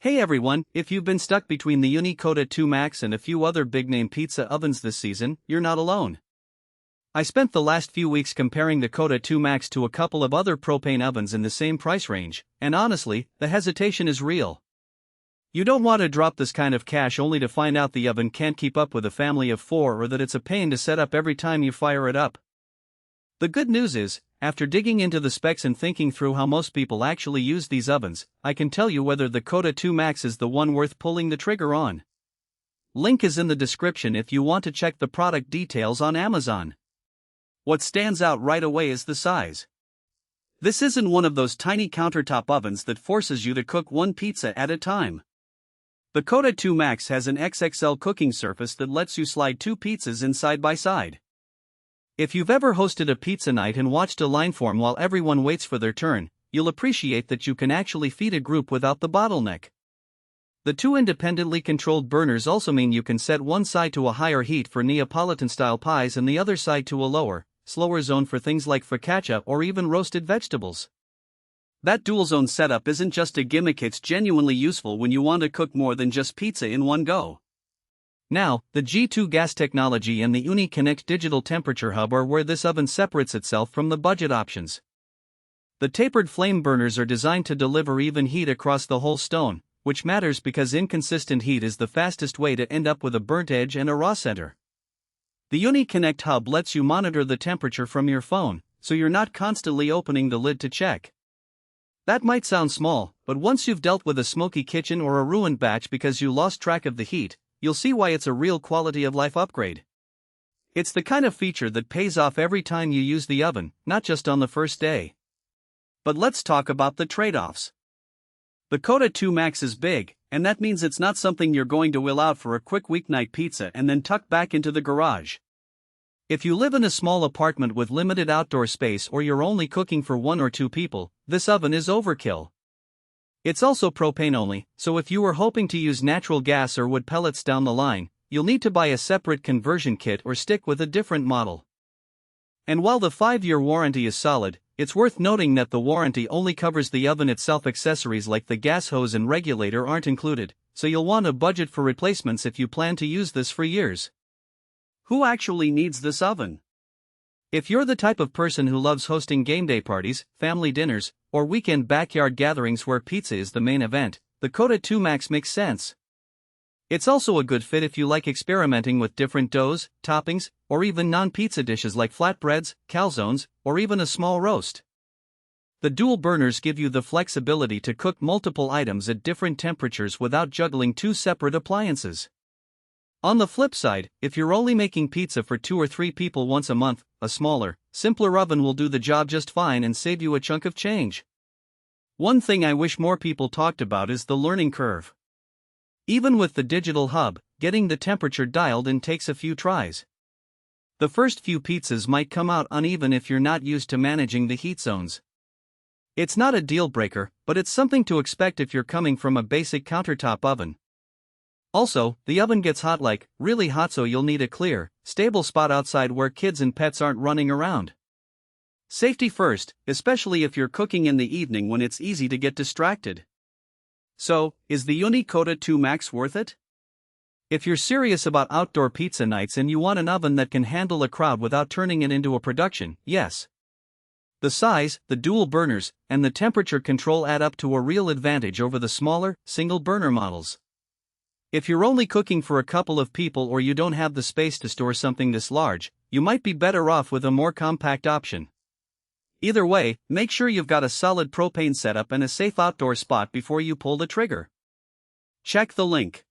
Hey everyone, if you've been stuck between the Ooni Koda 2 Max and a few other big-name pizza ovens this season, you're not alone. I spent the last few weeks comparing the Koda 2 Max to a couple of other propane ovens in the same price range, and honestly, the hesitation is real. You don't want to drop this kind of cash only to find out the oven can't keep up with a family of 4 or that it's a pain to set up every time you fire it up. The good news is, after digging into the specs and thinking through how most people actually use these ovens, I can tell you whether the Koda 2 Max is the one worth pulling the trigger on. Link is in the description if you want to check the product details on Amazon. What stands out right away is the size. This isn't one of those tiny countertop ovens that forces you to cook one pizza at a time. The Koda 2 Max has an XXL cooking surface that lets you slide 2 pizzas in side by side. If you've ever hosted a pizza night and watched a line form while everyone waits for their turn, you'll appreciate that you can actually feed a group without the bottleneck. The 2 independently controlled burners also mean you can set one side to a higher heat for Neapolitan-style pies and the other side to a lower, slower zone for things like focaccia or even roasted vegetables. That dual-zone setup isn't just a gimmick, it's genuinely useful when you want to cook more than just pizza in one go. Now, the G2 gas technology and the Ooni Connect digital temperature hub are where this oven separates itself from the budget options. The tapered flame burners are designed to deliver even heat across the whole stone, which matters because inconsistent heat is the fastest way to end up with a burnt edge and a raw center. The Ooni Connect hub lets you monitor the temperature from your phone, so you're not constantly opening the lid to check. That might sound small, but once you've dealt with a smoky kitchen or a ruined batch because you lost track of the heat, you'll see why it's a real quality of life upgrade. It's the kind of feature that pays off every time you use the oven, not just on the first day. But let's talk about the trade-offs. The Koda 2 Max is big, and that means it's not something you're going to wheel out for a quick weeknight pizza and then tuck back into the garage. If you live in a small apartment with limited outdoor space or you're only cooking for 1 or 2 people, this oven is overkill. It's also propane only, so if you were hoping to use natural gas or wood pellets down the line, you'll need to buy a separate conversion kit or stick with a different model. And while the 5-year warranty is solid, it's worth noting that the warranty only covers the oven itself. Accessories like the gas hose and regulator aren't included, so you'll want to budget for replacements if you plan to use this for years. Who actually needs this oven? If you're the type of person who loves hosting game day parties, family dinners, or weekend backyard gatherings where pizza is the main event, the Koda 2 Max makes sense. It's also a good fit if you like experimenting with different doughs, toppings, or even non-pizza dishes like flatbreads, calzones, or even a small roast. The dual burners give you the flexibility to cook multiple items at different temperatures without juggling 2 separate appliances. On the flip side, if you're only making pizza for 2 or 3 people once a month, a smaller, simpler oven will do the job just fine and save you a chunk of change. One thing I wish more people talked about is the learning curve. Even with the digital hub, getting the temperature dialed in takes a few tries. The first few pizzas might come out uneven if you're not used to managing the heat zones. It's not a deal breaker, but it's something to expect if you're coming from a basic countertop oven. Also, the oven gets hot, like really hot, so you'll need a clear, stable spot outside where kids and pets aren't running around. Safety first, especially if you're cooking in the evening when it's easy to get distracted. So, is the Ooni Koda 2 Max worth it? If you're serious about outdoor pizza nights and you want an oven that can handle a crowd without turning it into a production, yes. The size, the dual burners, and the temperature control add up to a real advantage over the smaller, single-burner models. If you're only cooking for a couple of people or you don't have the space to store something this large, you might be better off with a more compact option. Either way, make sure you've got a solid propane setup and a safe outdoor spot before you pull the trigger. Check the link.